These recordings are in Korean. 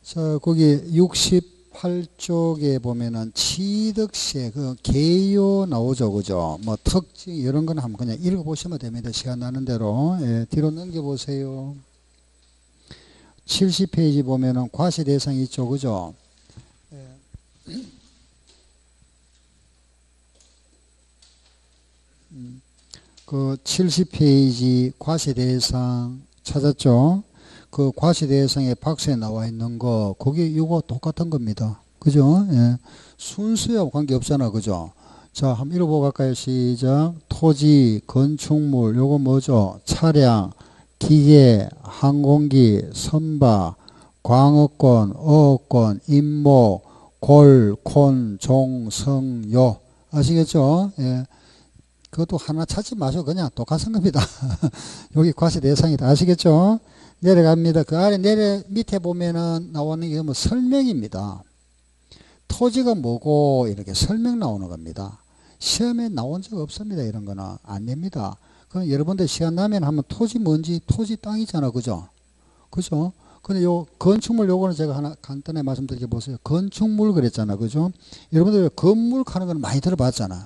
자, 거기 68쪽에 보면은 취득세, 그 개요 나오죠, 그죠? 뭐 특징 이런 거는 한번 그냥 읽어보시면 됩니다. 시간 나는 대로. 예, 뒤로 넘겨보세요. 70페이지 보면은 과세대상이 있죠, 그죠? 예. 그 70페이지 과세대상 찾았죠? 그 과세대상에 박스에 나와 있는 거, 거기 이거 똑같은 겁니다. 그죠? 예. 순수하고 관계없잖아. 그죠? 자, 한번 읽어보고 갈까요? 시작. 토지, 건축물, 요거 뭐죠? 차량, 기계, 항공기, 선박, 광업권, 어업권, 임모, 골, 콘, 종, 성, 요. 아시겠죠? 예. 그것도 하나 찾지 마셔. 그냥 똑같은 겁니다. 여기 과세 대상이다. 아시겠죠? 내려갑니다. 그 아래 밑에 보면은 나오는 게 뭐 설명입니다. 토지가 뭐고 이렇게 설명 나오는 겁니다. 시험에 나온 적 없습니다. 이런 거는 안 됩니다. 그럼 여러분들 시간 나면 한번 토지 뭔지, 토지 땅이잖아. 그죠? 그죠? 근데 요 건축물 요거는 제가 하나 간단히 말씀드려 보세요. 건축물 그랬잖아. 그죠? 여러분들 건물 하는 거는 많이 들어봤잖아.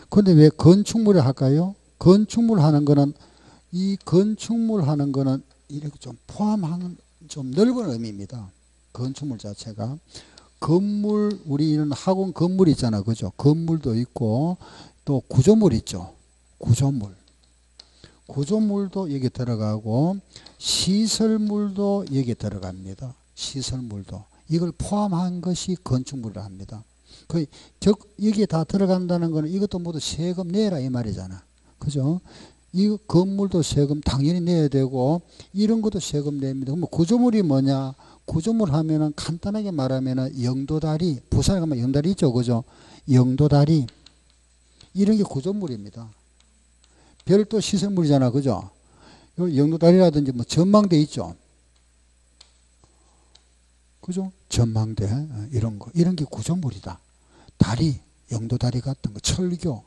근데 왜 건축물을 할까요? 건축물 하는 거는, 이 건축물 하는 거는 이렇게 좀 포함하는 좀 넓은 의미입니다. 건축물 자체가. 건물, 우리는 학원 건물 있잖아. 그죠? 건물도 있고, 또 구조물 있죠. 구조물. 구조물도 여기 들어가고, 시설물도 여기 들어갑니다. 시설물도. 이걸 포함한 것이 건축물을 합니다. 여기에 다 들어간다는 거는 이것도 모두 세금 내라 이 말이잖아. 그죠? 이 건물도 세금 당연히 내야 되고 이런 것도 세금 냅니다. 그럼 구조물이 뭐냐? 구조물 하면은 간단하게 말하면은 영도다리, 부산에 가면 영도다리 있죠. 그죠? 영도다리. 이런 게 구조물입니다. 별도 시설물이잖아. 그죠? 영도다리라든지 뭐 전망대 있죠. 그죠? 전망대 이런 거. 이런 게 구조물이다. 다리, 영도다리 같은 거, 철교,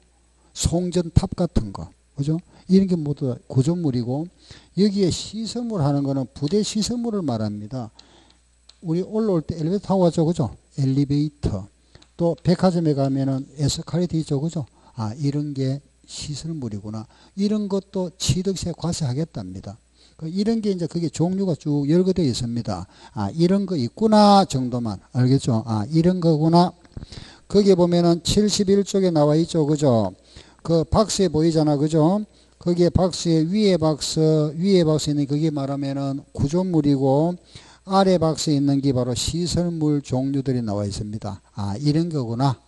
송전탑 같은 거, 그죠? 이런 게 모두 구조물이고, 여기에 시설물 하는 거는 부대 시설물을 말합니다. 우리 올라올 때 엘리베이터 타고 가죠, 그죠? 엘리베이터. 또 백화점에 가면은 에스컬레이터 있죠, 그죠? 아, 이런 게 시설물이구나. 이런 것도 취득세 과세하겠답니다. 이런 게 이제 그게 종류가 쭉 열거되어 있습니다. 아, 이런 거 있구나 정도만 알겠죠? 아, 이런 거구나. 거기에 보면은 71쪽에 나와 있죠. 그죠? 그 박스에 보이잖아. 그죠? 거기에 박스에 위에 박스 있는 그게 말하면은 구조물이고 아래 박스에 있는 게 바로 시설물 종류들이 나와 있습니다. 아, 이런 거구나.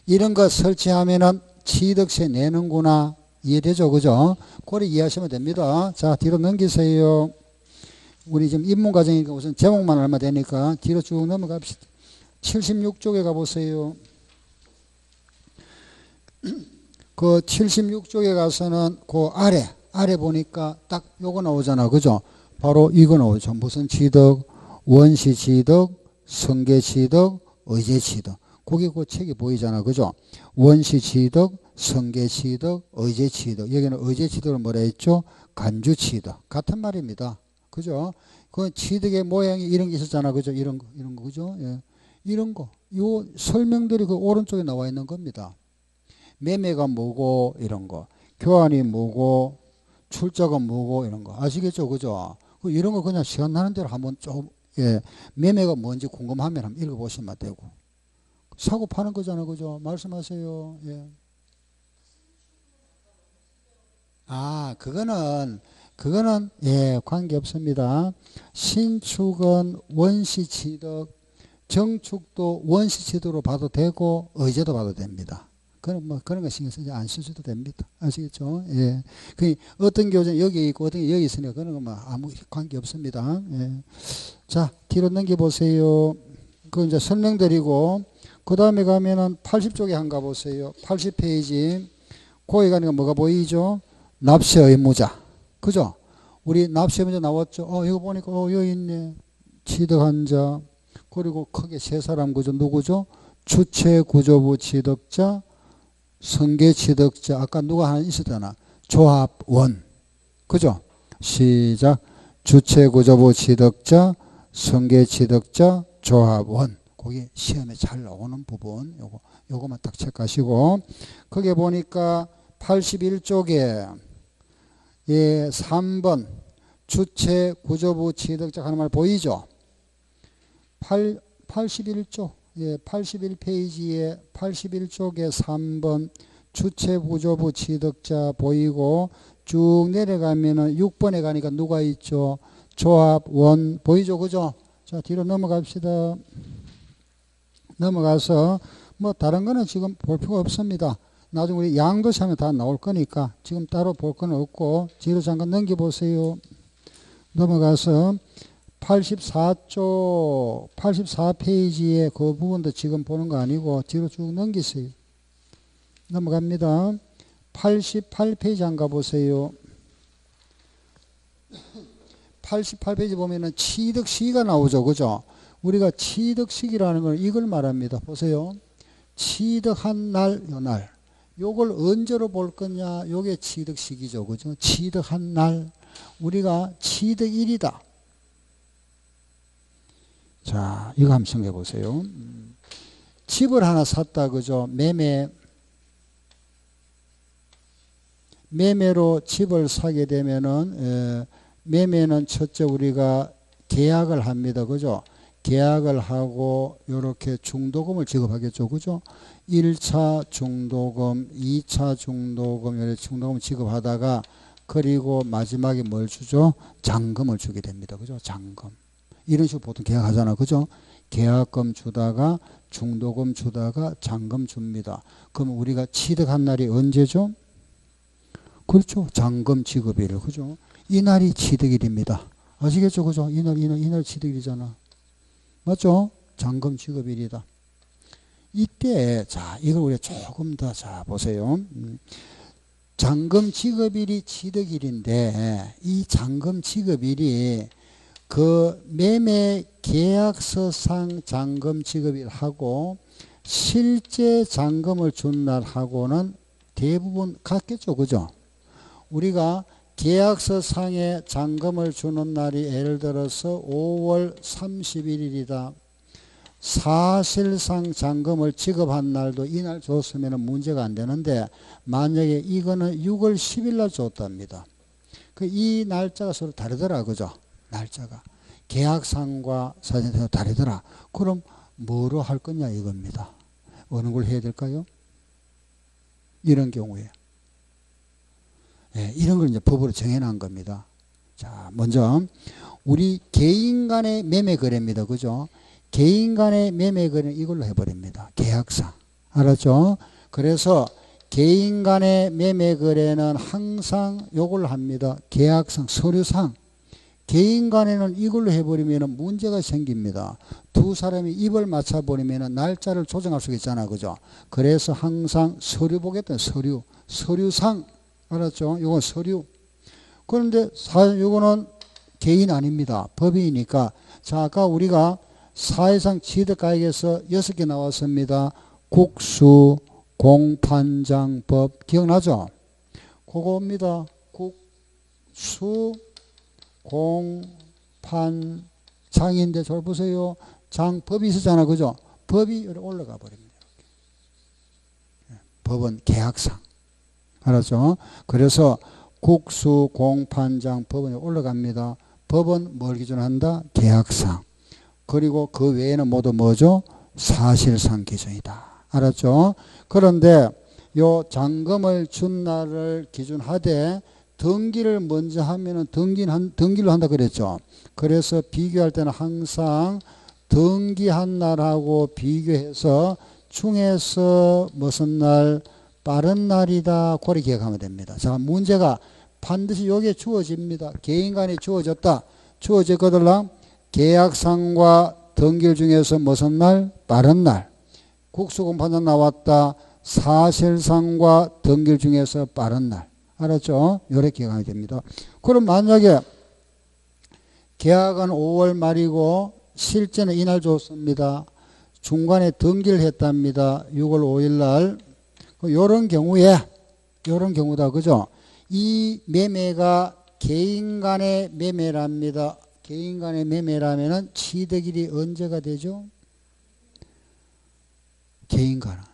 이런 거 설치하면은 취득세 내는구나. 이해되죠? 그죠? 그래 이해하시면 됩니다. 자, 뒤로 넘기세요. 우리 지금 입문 과정이니까 우선 제목만 얼마 되니까 뒤로 쭉 넘어갑시다. 76쪽에 가보세요. 그 76쪽에 가서는 그 아래 보니까 딱 요거 나오잖아. 그죠? 바로 이거 나오죠. 무슨 취득? 원시 취득, 성계 취득, 의제 취득. 거기 그 책이 보이잖아. 그죠? 원시 취득, 성계 취득, 의제 취득. 여기는 의제 취득을 뭐라 했죠? 간주 취득. 같은 말입니다. 그죠? 그 취득의 모양이 이런 게 있었잖아. 그죠? 이런 거, 그죠? 예. 이런 거. 요 설명들이 그 오른쪽에 나와 있는 겁니다. 매매가 뭐고 이런 거, 교환이 뭐고 출자가 뭐고 이런 거 아시겠죠? 그죠? 이런 거 그냥 시간 나는 대로 한번 좀, 예, 매매가 뭔지 궁금하면 한번 읽어보시면 되고. 사고 파는 거잖아. 그죠? 말씀하세요. 예. 아, 그거는 예, 관계 없습니다. 신축은 원시 취득, 정축도 원시 취득으로 봐도 되고 의제도 봐도 됩니다. 그런 거 신경 쓰지 안 쓰셔도 됩니다. 아시겠죠? 예. 그 어떤 교재 여기 있고 어떤 게 여기 있으니까 그런 거 뭐 아무 관계 없습니다. 예. 자, 뒤로 넘겨보세요. 그 이제 설명드리고, 그 다음에 가면은 80쪽에 한 가보세요. 80페이지. 거기 가니까 뭐가 보이죠? 납세 의무자. 그죠? 우리 납세 의무자 나왔죠? 이거 보니까, 여기 있네. 취득한 자. 그리고 크게 세 사람 그죠? 누구죠? 주체 구조부 취득자, 성계 취득자. 아까 누가 하나 있었잖아. 조합원. 그죠? 시작. 주체 구조부 취득자, 성계 취득자, 조합원. 그게 시험에 잘 나오는 부분. 요거만 딱 체크하시고. 거기에 보니까 81쪽에 예, 3번 주체 구조부 취득자 하는 말 보이죠? 81쪽, 예, 81페이지에 81쪽에 3번 주체 구조부 취득자 보이고 쭉 내려가면은 6번에 가니까 누가 있죠? 조합원 보이죠? 그죠? 자, 뒤로 넘어갑시다. 넘어가서 뭐 다른 거는 지금 볼 필요가 없습니다. 나중에 우리 양도시 하면 다 나올 거니까 지금 따로 볼 건 없고 뒤로 잠깐 넘겨보세요. 넘어가서 84쪽 84페이지에 그 부분도 지금 보는 거 아니고 뒤로 쭉 넘기세요. 넘어갑니다. 88페이지 안 가보세요. 88페이지 보면은 취득시기가 나오죠. 그죠? 우리가 취득시기라는 건 이걸 말합니다. 보세요. 취득한 날, 요 날. 요걸 언제로 볼 거냐? 요게 취득시기죠. 그죠? 취득한 날. 우리가 취득일이다. 자, 이거 한번 생각해 보세요. 집을 하나 샀다. 그죠? 매매로 집을 사게 되면은, 매매는 첫째 우리가 계약을 합니다. 그죠? 계약을 하고 요렇게 중도금을 지급하겠죠. 그죠? 1차 중도금, 2차 중도금, 이렇게 중도금 지급하다가 그리고 마지막에 뭘 주죠? 잔금을 주게 됩니다. 그죠? 잔금. 이런 식으로 보통 계약하잖아. 그죠? 계약금 주다가 중도금 주다가 잔금 줍니다. 그럼 우리가 취득한 날이 언제죠? 그렇죠. 잔금 지급일. 그죠? 이날이 취득일입니다. 아시겠죠? 그죠? 이날 취득일이잖아. 맞죠? 잔금 지급일이다. 이때, 자, 이걸 우리가 조금 더, 자, 보세요. 잔금 지급일이 취득일인데, 이 잔금 지급일이 그 매매 계약서상 잔금 지급일하고 실제 잔금을 준 날하고는 대부분 같겠죠. 그죠? 우리가 계약서상에 잔금을 주는 날이 예를 들어서 5월 31일이다. 사실상 잔금을 지급한 날도 이날 줬으면 문제가 안 되는데 만약에 이거는 6월 10일 날 줬답니다. 이 날짜가 서로 다르더라. 그죠? 날짜가. 계약상과 사실상 다르더라. 그럼 뭐로 할 거냐 이겁니다. 어느 걸 해야 될까요? 이런 경우에. 예, 이런 걸 이제 법으로 정해놓은 겁니다. 자, 먼저 우리 개인 간의 매매 거래입니다. 그죠? 개인 간의 매매 거래는 이걸로 해버립니다. 계약상. 알았죠? 그래서 개인 간의 매매 거래는 항상 요걸 합니다. 계약상, 서류상. 개인 간에는 이걸로 해버리면 문제가 생깁니다. 두 사람이 입을 맞춰버리면 날짜를 조정할 수 있잖아. 그죠? 그래서 항상 서류 보겠다. 서류상. 알았죠? 이건 서류. 그런데 사실 이거는 개인 아닙니다. 법인이니까. 자, 아까 우리가 사회상 취득가액에서 6개 나왔습니다. 국수, 공판장법. 기억나죠? 그거입니다. 국수, 공판장인데 잘 보세요. 법이 있었잖아. 그죠? 법이 올라가 버립니다. 법은 계약상. 알았죠? 그래서 국수, 공판장, 법원에 올라갑니다. 법은 뭘 기준한다? 계약상. 그리고 그 외에는 모두 뭐죠? 사실상 기준이다. 알았죠? 그런데 요 잔금을 준 날을 기준하되 등기를 먼저 하면은 등기로 한다 그랬죠? 그래서 비교할 때는 항상 등기한 날하고 비교해서 중에서 무슨 날 빠른 날이다. 그렇게 기억하면 됩니다. 자, 문제가 반드시 여기에 주어집니다. 개인 간에 주어졌다. 주어졌거들랑 계약상과 등기 중에서 무슨 날? 빠른 날. 국수공판장 나왔다. 사실상과 등기 중에서 빠른 날. 알았죠? 이렇게 기억하면 됩니다. 그럼 만약에 계약은 5월 말이고 실제는 이날 줬습니다. 중간에 등기를 했답니다. 6월 5일 날. 요런 경우다. 그죠? 이 매매가 개인 간의 매매랍니다. 개인 간의 매매라면은 취득일이 언제가 되죠? 개인 간은.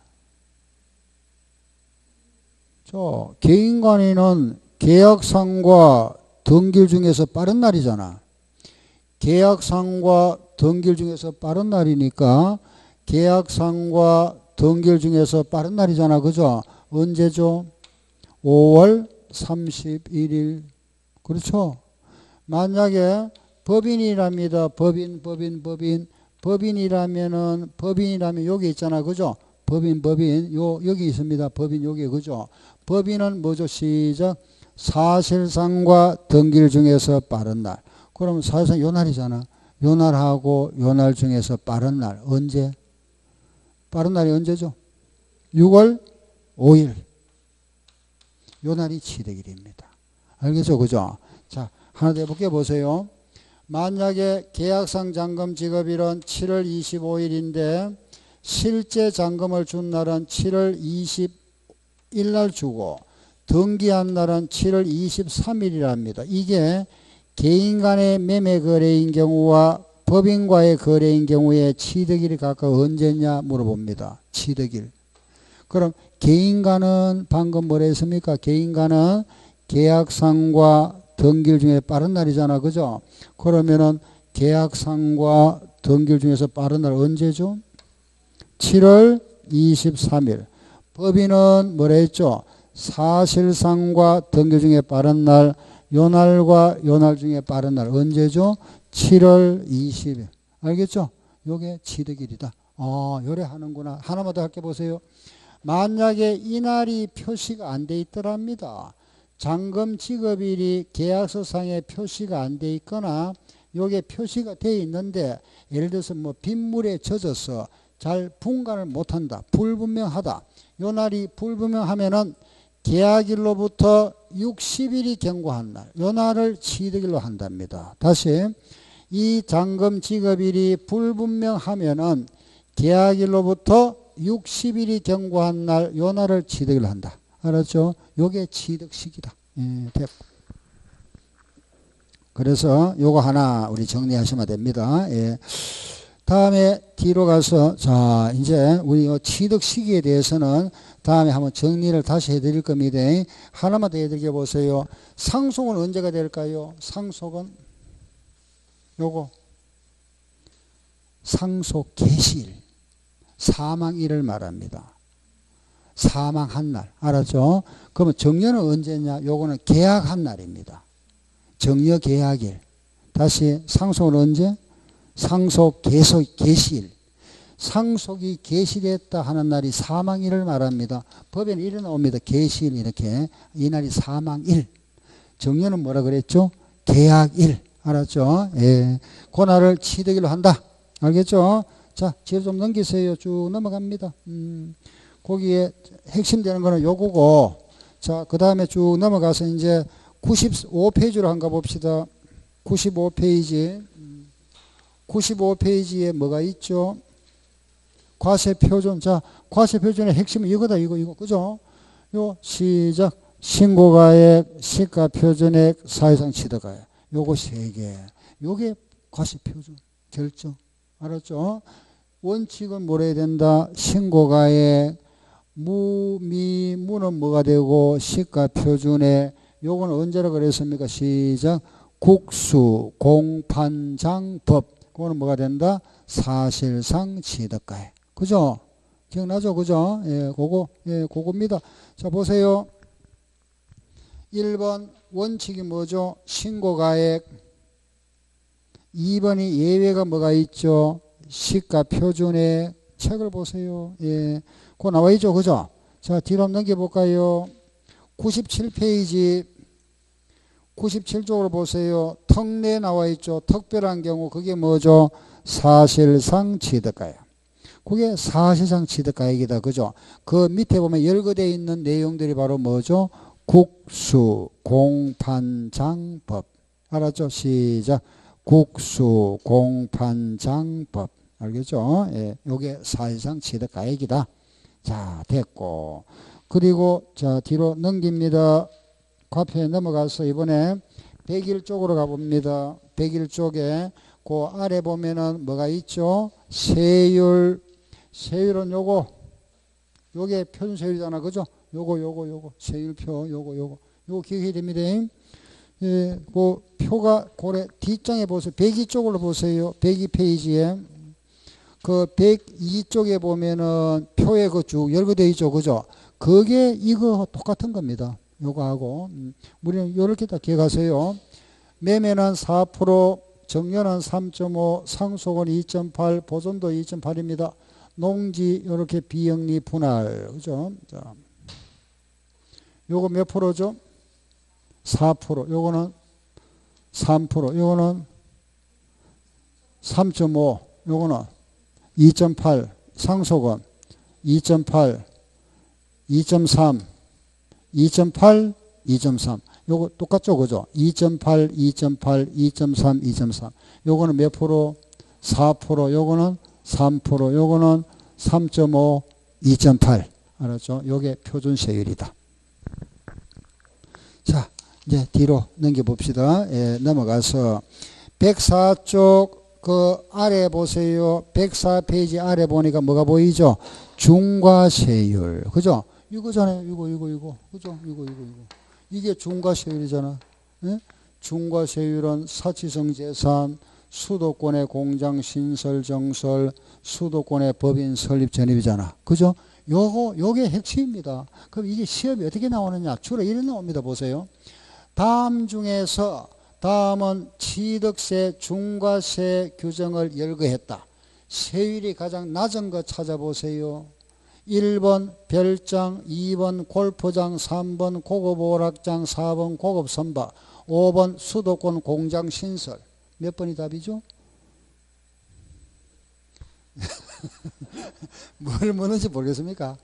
개인 간에는 계약상과 등기일 중에서 빠른 날이잖아. 계약상과 등기일 중에서 빠른 날이니까 계약상과 등기일 중에서 빠른 날이잖아. 그죠? 언제죠? 5월 31일. 그렇죠? 만약에 법인이랍니다. 법인이라면 여기 있잖아. 그죠? 법인. 여기 있습니다. 법인 여기. 그죠? 법인은 뭐죠? 시작. 사실상과 등기일 중에서 빠른 날. 그럼 사실상 요 날이잖아. 요 날하고 요 날 중에서 빠른 날. 언제? 빠른 날이 언제죠? 6월 5일. 요 날이 취득일입니다. 알겠죠? 그죠? 자, 하나 더 해볼게요. 보세요. 만약에 계약상 잔금 지급일은 7월 25일인데 실제 잔금을 준 날은 7월 20일 날 주고 등기한 날은 7월 23일이랍니다. 이게 개인 간의 매매 거래인 경우와 법인과의 거래인 경우에 취득일이 각각 언제냐 물어봅니다. 취득일. 그럼 개인 간은 방금 뭐라 했습니까? 개인 간은 계약상과 등기일 중에 빠른 날이잖아. 그죠? 그러면은 계약상과 등기일 중에서 빠른 날 언제죠? 7월 23일. 법인은 뭐라 했죠? 사실상과 등기일 중에 빠른 날, 요 날과 요 날 중에 빠른 날 언제죠? 7월 20일. 알겠죠? 요게 취득일이다. 요래 하는구나. 하나만 더 할게 보세요. 만약에 이 날이 표시가 안 돼 있더랍니다. 잔금 지급일이 계약서상에 표시가 안 돼 있거나 요게 표시가 돼 있는데 예를 들어서 뭐 빗물에 젖어서 잘 분간을 못한다. 불분명하다. 요 날이 불분명하면은 계약일로부터 60일이 경과한 날. 요 날을 취득일로 한답니다. 다시 이 잔금 지급일이 불분명하면은 계약일로부터 60일이 경과한 날, 요 날을 취득을 한다. 알았죠? 요게 취득식이다. 됐고. 그래서 요거 하나 우리 정리하시면 됩니다. 다음에 뒤로 가서, 자, 이제 우리 취득 시기에 대해서는 다음에 한번 정리를 다시 해드릴 겁니다. 하나만 더 해드려 보세요. 상속은 언제가 될까요? 상속은 요거. 상속 개시일. 사망일을 말합니다. 사망한 날. 알았죠? 그러면 정려는 언제냐? 요거는 계약한 날입니다. 정려 계약일. 다시 상속은 언제? 상속 개시일. 상속이 개시됐다 하는 날이 사망일을 말합니다. 법에는 이래 나옵니다. 개시일 이렇게. 이 날이 사망일. 정려는 뭐라 그랬죠? 계약일. 알았죠? 예. 그 날을 취득일로 한다. 알겠죠? 자, 뒤로 좀 넘기세요. 쭉 넘어갑니다. 거기에 핵심되는 거는 요거고, 자, 그 다음에 쭉 넘어가서 이제 95페이지로 한가 봅시다. 95페이지. 95페이지에 뭐가 있죠? 과세표준. 자, 과세표준의 핵심은 이거다, 이거. 그죠? 요, 시작. 신고가액, 시가표준액, 사회상 취득가액. 요거 세 개. 요게 과세표준. 결정. 알았죠? 원칙은 뭐라 해야 된다? 신고가액, 무는 뭐가 되고, 시가표준액. 요거는 언제라 그랬습니까? 시작. 국수, 공판장법. 그거는 뭐가 된다? 사실상 취득가액. 그죠? 기억나죠? 그죠? 그겁니다. 자, 보세요. 1번 원칙이 뭐죠? 신고가액. 2번이 예외가 뭐가 있죠? 시가표준액. 책을 보세요. 그거 나와 있죠? 그죠? 자, 뒤로 한번 넘겨볼까요? 97페이지. 97쪽으로 보세요. 특례 나와 있죠. 특별한 경우 그게 뭐죠? 사실상 취득가액. 그게 사실상 취득가액이다. 그죠? 그 밑에 보면 열거되어 있는 내용들이 바로 뭐죠? 국수, 공판장법. 알았죠? 시작. 국수, 공판장법. 알겠죠? 요게 사실상 취득가액이다. 자, 됐고. 그리고 자, 뒤로 넘깁니다. 과표에 넘어가서 이번에 101쪽으로 가봅니다. 101쪽에 그 아래 보면은 뭐가 있죠? 세율. 세율은 요게 표준세율이잖아. 그죠? 요거. 세율표, 요거 기억해야 됩니다. 예, 그 표가 고래 뒷장에 보세요. 102쪽으로 보세요. 102페이지에. 그 102쪽에 보면은 표에 그 쭉 열거되어 있죠. 그죠? 그게 이거 똑같은 겁니다. 요거하고. 우리는 요렇게 다 기억하세요. 매매는 4%, 정년은 3.5, 상속은 2.8, 보존도 2.8입니다. 농지 요렇게 비영리 분할. 그죠? 자. 요거 몇 프로죠? 4%. 요거는 3%. 요거는 3.5. 요거는 2.8. 상속은 2.8, 2.3, 2.8, 2.3. 요거 똑같죠? 그죠? 2.8, 2.8, 2.3, 2.3. 요거는 몇 프로? 4%. 요거는 3%. 요거는 3.5, 2.8. 알았죠? 요게 표준세율이다. 자, 이제 뒤로 넘겨봅시다. 예, 넘어가서 104쪽 그 아래 보세요. 104페이지 아래 보니까 뭐가 보이죠? 중과세율. 그죠? 이거잖아요. 이거. 그죠? 이거. 이게 중과세율이잖아. 예? 중과세율은 사치성 재산, 수도권의 공장 신설 정설, 수도권의 법인 설립 전입이잖아. 그죠? 요게 핵심입니다. 그럼 이게 시험이 어떻게 나오느냐? 주로 이래 나옵니다. 보세요. 다음 중에서 다음은 취득세 중과세 규정을 열거했다. 세율이 가장 낮은 거 찾아보세요. 1번 별장, 2번 골프장, 3번 고급 오락장, 4번 고급 선박, 5번 수도권 공장 신설. 몇 번이 답이죠? 뭘 묻는지 모르겠습니까?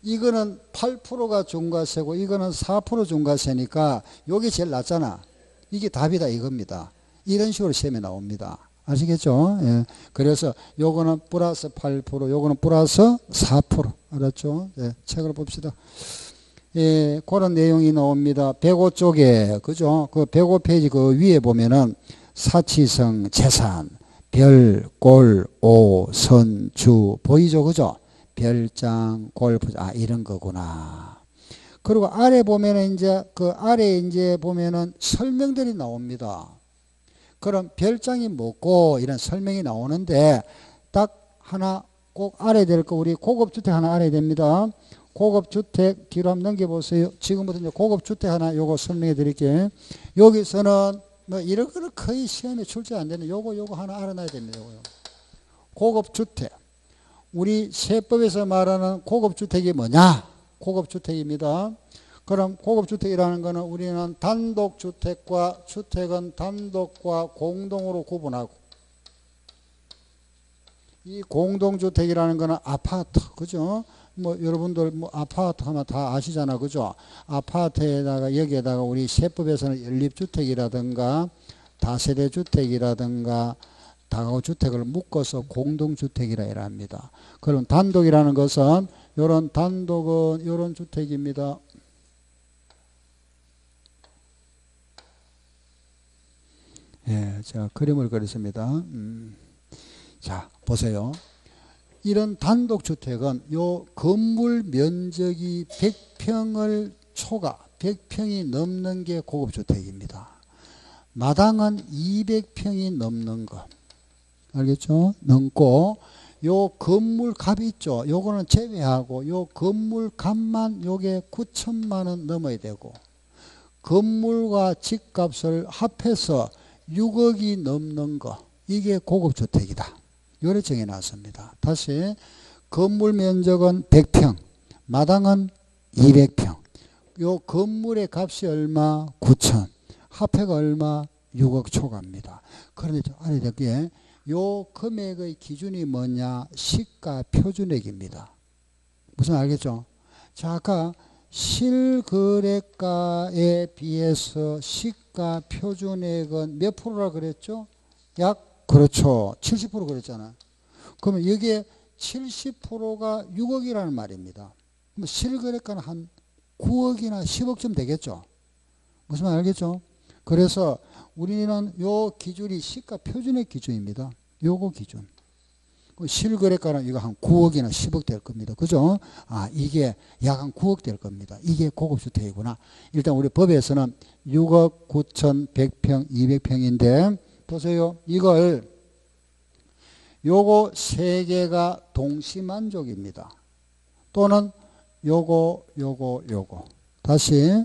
이거는 8%가 중과세고 이거는 4% 중과세니까 이게 제일 낮잖아. 이게 답이다 이겁니다. 이런 식으로 시험에 나옵니다. 아시겠죠? 예. 그래서 요거는 플러스 8%, 요거는 플러스 4%. 알았죠? 예. 책을 봅시다. 예, 그런 내용이 나옵니다. 105쪽에, 그죠? 그 105페이지 그 위에 보면은 사치성 재산, 별, 골, 오, 선, 주, 보이죠? 그죠? 별장, 골프, 이런 거구나. 그리고 아래 보면은 이제 그 아래 이제 보면은 설명들이 나옵니다. 그럼 별장이 뭐고 이런 설명이 나오는데 딱 하나 꼭 알아야 될 거 우리 고급주택 하나 알아야 됩니다. 고급주택 뒤로 한번 넘겨보세요. 지금부터 이제 고급주택 하나 요거 설명해 드릴게요. 여기서는 뭐 이런 거는 거의 시험에 출제 안 되는 요거 하나 알아놔야 됩니다. 요거요. 고급주택. 우리 세법에서 말하는 고급주택이 뭐냐? 고급주택입니다. 그럼 고급주택이라는 거는 우리는 단독주택과 주택은 단독과 공동으로 구분하고 이 공동주택이라는 거는 아파트, 그죠? 뭐 여러분들 뭐 아파트 하면 다 아시잖아, 그죠? 아파트에다가 여기에다가 우리 세법에서는 연립주택이라든가 다세대주택이라든가 다가구주택을 묶어서 공동주택이라 합니다. 그럼 단독이라는 것은 요런 단독은 요런 주택입니다. 예, 제가 그림을 그렸습니다. 자, 보세요. 이런 단독주택은 요 건물 면적이 100평을 초과, 100평이 넘는 게 고급주택입니다. 마당은 200평이 넘는 거. 알겠죠? 넘고, 요 건물 값이 있죠? 요거는 제외하고, 요 건물 값만 요게 9천만 원 넘어야 되고, 건물과 집값을 합해서 6억이 넘는 거, 이게 고급주택이다. 요래 정해놨습니다. 다시 건물 면적은 100평, 마당은 200평. 요 건물의 값이 얼마? 9천. 합해가 얼마? 6억 초과입니다. 그런데 좀 알아야 될 게 요 금액의 기준이 뭐냐? 시가 표준액입니다. 무슨 알겠죠? 자, 아까 실거래가에 비해서 시가 표준액은 몇 프로라 그랬죠? 약 그렇죠. 70% 그랬잖아. 그러면 여기에 70%가 6억이라는 말입니다. 실거래가는 한 9억이나 10억쯤 되겠죠. 무슨 말 알겠죠? 그래서 우리는 요 기준이 시가 표준의 기준입니다. 요거 기준. 실거래가는 이거 한 9억이나 10억 될 겁니다. 그죠? 이게 약 한 9억 될 겁니다. 이게 고급주택이구나. 일단 우리 법에서는 6억 9,100평, 200평인데, 보세요. 이걸, 요거 세 개가 동시만족입니다. 또는 요거. 다시,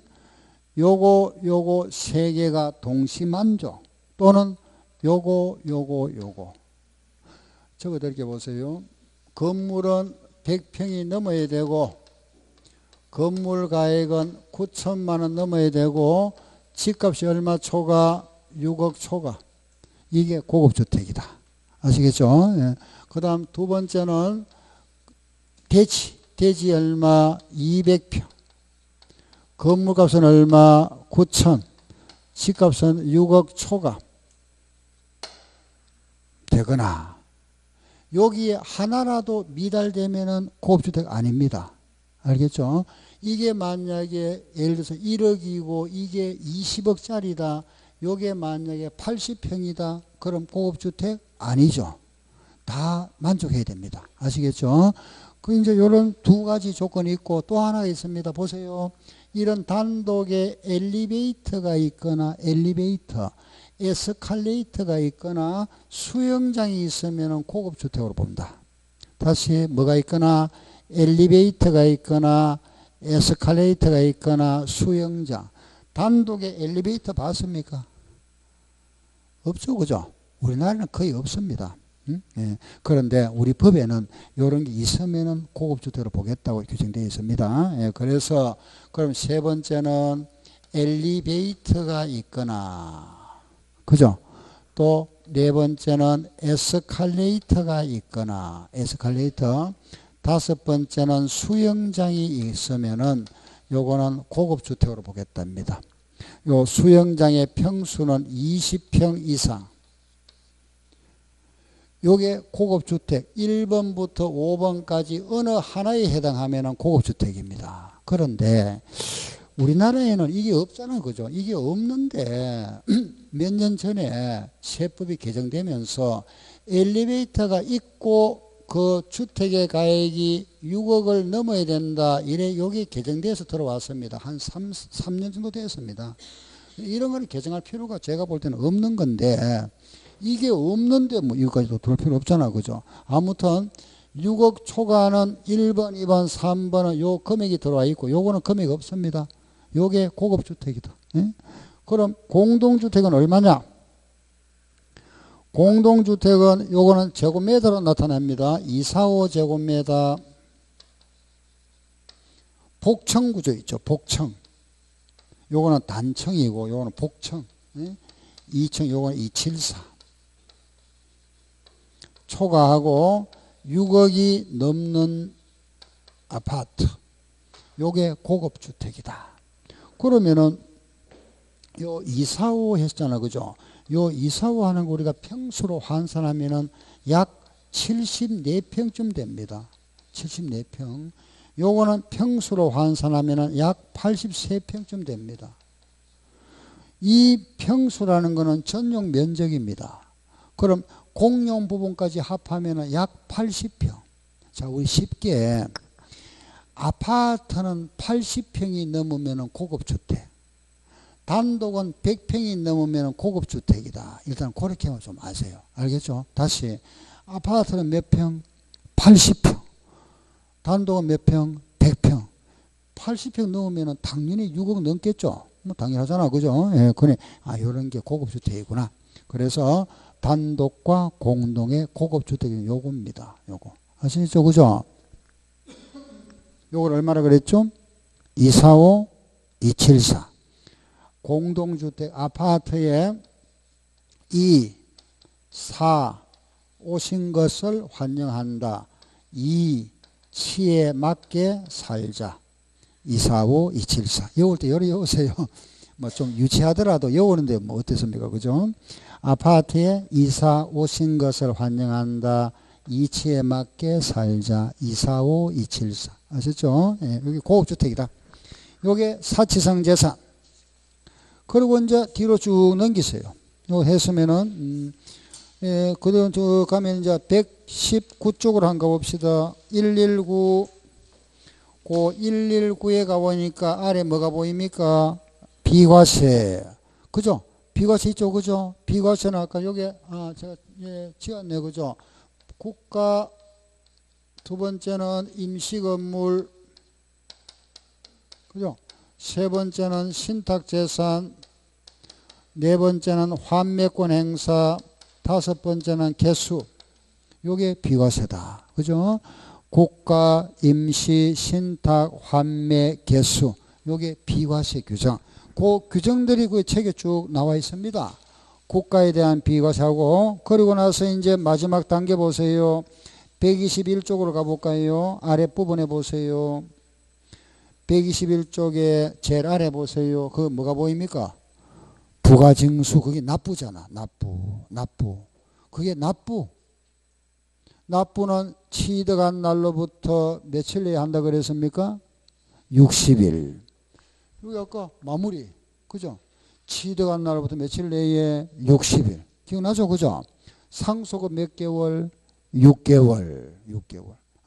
요거 세 개가 동시만족. 또는 요거. 적어드릴게 보세요. 건물은 100평이 넘어야 되고, 건물 가액은 9천만 원 넘어야 되고, 집값이 얼마 초과? 6억 초과. 이게 고급주택이다. 아시겠죠? 예. 그 다음 두 번째는 대지 얼마? 200평. 건물값은 얼마? 9천. 집값은 6억 초과. 되거나, 여기에 하나라도 미달되면은 고급주택 아닙니다. 알겠죠? 이게 만약에 예를 들어서 1억이고 이게 20억짜리다. 요게 만약에 80평이다. 그럼 고급주택 아니죠. 다 만족해야 됩니다. 아시겠죠? 그 이제 요런 두 가지 조건이 있고 또 하나가 있습니다. 보세요. 이런 단독의 엘리베이터가 있거나 에스컬레이터가 있거나 수영장이 있으면 고급주택으로 봅니다. 다시 뭐가 있거나 엘리베이터가 있거나 에스컬레이터가 있거나 수영장. 단독의 엘리베이터 봤습니까? 없죠. 그죠? 우리나라는 거의 없습니다. 예. 그런데 우리 법에는 이런 게 있으면 고급주택으로 보겠다고 규정되어 있습니다. 예. 그래서 그럼 세 번째는 엘리베이터가 있거나, 그죠? 또 네 번째는 에스컬레이터가 있거나, 에스컬레이터. 다섯 번째는 수영장이 있으면은 요거는 고급주택으로 보겠답니다. 요 수영장의 평수는 20평 이상. 요게 고급주택 1번부터 5번까지 어느 하나에 해당하면은 고급주택입니다. 그런데 우리나라에는 이게 없잖아. 그죠? 이게 없는데 몇 년 전에 세법이 개정되면서 엘리베이터가 있고 그 주택의 가액이 6억을 넘어야 된다. 이래 여기 개정돼서 들어왔습니다. 한 3년 정도 됐습니다. 이런 걸 개정할 필요가 제가 볼 때는 없는 건데, 이게 없는데 뭐 이거까지도 들을 필요 없잖아. 그죠? 아무튼 6억 초과는 1번, 2번, 3번은 요 금액이 들어와 있고 요거는 금액이 없습니다. 요게 고급주택이다. 예? 그럼 공동주택은 얼마냐? 공동주택은 요거는 제곱미터로 나타납니다. 245 제곱미터. 복층구조 있죠. 복층. 요거는 단층이고 요거는 복층. 2층 요거는 274. 초과하고 6억이 넘는 아파트. 요게 고급주택이다. 그러면은 요 245 했잖아. 그죠? 요 245 하는 거 우리가 평수로 환산하면은 약 74평쯤 됩니다. 74평. 요거는 평수로 환산하면은 약 83평쯤 됩니다. 이 평수라는 거는 전용 면적입니다. 그럼 공용 부분까지 합하면은 약 80평. 자, 우리 쉽게 아파트는 80평이 넘으면은 고급주택. 단독은 100평이 넘으면 고급주택이다. 일단 그렇게만 좀 아세요. 알겠죠? 다시 아파트는 몇 평? 80평. 단독은 몇 평? 100평. 80평 넘으면 당연히 6억 넘겠죠? 뭐 당연하잖아. 그죠? 예, 그래. 요런 게 고급주택이구나. 그래서 단독과 공동의 고급주택이 요겁니다. 요거. 아시겠죠? 그죠? 요걸 얼마나 그랬죠? 245, 274. 공동주택 아파트에 2, 4 오신 것을 환영한다. 2, 치에 맞게 살자. 245, 274. 여울 때 열이 여우세요. 뭐 좀 유치하더라도 여우는데 뭐 어땠습니까? 그죠? 아파트에 2, 4 오신 것을 환영한다. 2, 치에 맞게 살자. 245, 274. 아셨죠? 예, 여기 고급주택이다. 요게 사치성 재산. 그리고 이제 뒤로 쭉 넘기세요. 요 했으면은, 그다음 저 가면 이제 119쪽으로 한번 가봅시다. 119, 그 119에 가보니까 아래 뭐가 보입니까? 비과세. 그죠? 비과세 있죠? 그죠? 비과세는 아까 여기, 제가, 지었네. 그죠? 국가, 두 번째는 임시건물, 그죠? 세 번째는 신탁재산, 네 번째는 환매권 행사, 다섯 번째는 개수. 요게 비과세다. 그죠? 국가, 임시, 신탁, 환매, 개수. 요게 비과세 규정. 그 규정들이 그 책에 쭉 나와 있습니다. 국가에 대한 비과세하고, 그리고 나서 이제 마지막 단계 보세요. 121쪽으로 가볼까요? 아랫부분에 보세요. 121쪽에 제일 아래 보세요. 그 뭐가 보입니까? 부가징수. 그게 납부잖아. 납부. 그게 납부. 납부는 취득한 날로부터 며칠 내에 한다 그랬습니까? 60일. 여기 아까 마무리. 그죠? 취득한 날로부터 며칠 내에 60일. 기억나죠? 그죠? 상속은 몇 개월? 6개월.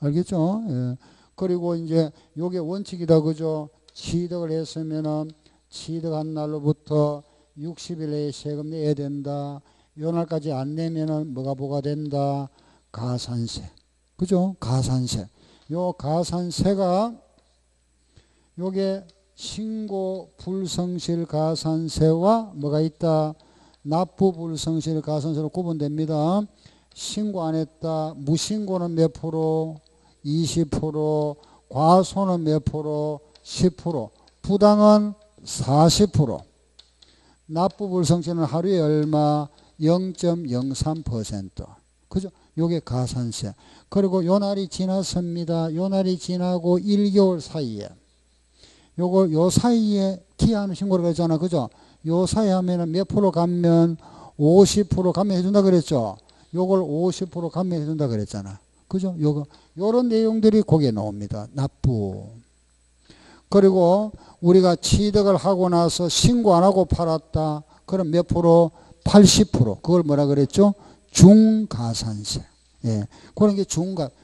알겠죠? 예. 그리고 이제 요게 원칙이다. 그죠? 취득을 했으면은 취득한 날로부터 60일 내에 세금 내야 된다. 요 날까지 안 내면은 뭐가 부과된다? 가산세. 그죠? 가산세. 요 가산세가 요게 신고 불성실 가산세와 뭐가 있다? 납부 불성실 가산세로 구분됩니다. 신고 안 했다. 무신고는 몇 프로? 20%. 과소는 몇 프로? 10%. 부당은 40%. 납부 불성실은 하루에 얼마? 0.03%. 그죠? 요게 가산세. 그리고 요 날이 지났습니다. 요 날이 지나고 1개월 사이에 요 사이에 기한 신고를 했잖아. 그죠? 요 사이 하면은 몇 프로 감면? 50% 감면해 준다 그랬죠? 요걸 50% 감면해 준다 그랬잖아. 그죠? 요런 내용들이 거기에 나옵니다. 납부. 그리고 우리가 취득을 하고 나서 신고 안 하고 팔았다. 그럼 몇 프로? 80%. 그걸 뭐라 그랬죠? 중가산세. 예. 그런 게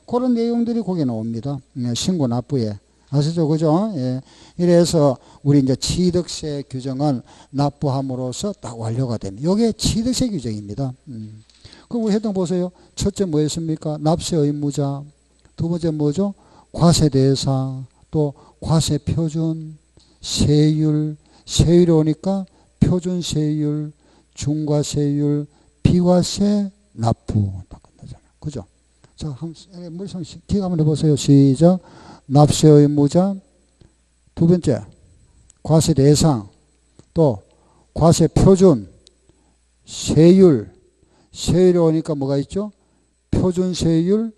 그런 내용들이 거기에 나옵니다. 신고 납부에. 아시죠? 그죠? 예. 이래서 우리 이제 취득세 규정은 납부함으로써 딱 완료가 됩니다. 이게 취득세 규정입니다. 그럼 우리 해당 보세요. 첫째 뭐였습니까? 납세 의무자. 두 번째 뭐죠? 과세 대상. 또 과세 표준, 세율이 오니까 표준 세율, 중과세율, 비과세, 납부. 딱 끝나잖아요. 그죠? 자, 머릿속에 기억 한번 해보세요. 시작. 납세 의무자. 두 번째, 과세 대상. 또 과세 표준, 세율이 오니까 뭐가 있죠? 표준 세율,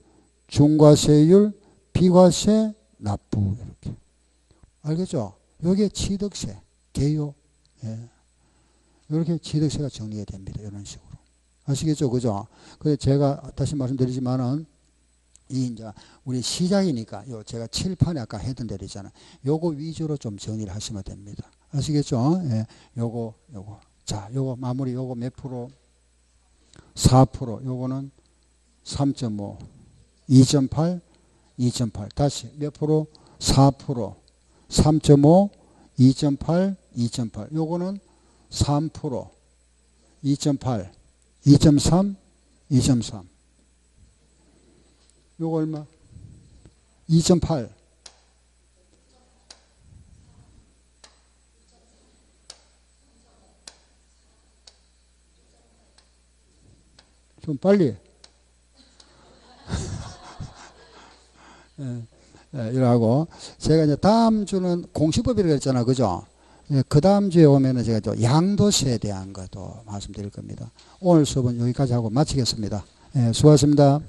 중과세율, 비과세, 납부. 이렇게. 알겠죠? 요게 취득세, 개요. 예. 이렇게 취득세가 정리가 됩니다. 이런 식으로. 아시겠죠? 그죠? 그래서 제가 다시 말씀드리지만은, 이제 우리 시작이니까, 제가 칠판에 아까 했던 대로 있잖아요. 요거 위주로 좀 정리를 하시면 됩니다. 아시겠죠? 예. 요거. 자, 요거 마무리, 요거 몇 프로? 4%. 요거는 3.5. 2.8. 다시 몇 프로? 4%. 3.5. 2.8. 요거는 3%. 2.8. 2.3. 요거 얼마? 2.8. 좀 빨리. 이러고 제가 이제 다음 주는 공시법이라고 했잖아. 그죠? 그 다음 주에 오면은 제가 또 양도세에 대한 것도 말씀드릴 겁니다. 오늘 수업은 여기까지 하고 마치겠습니다. 수고하셨습니다.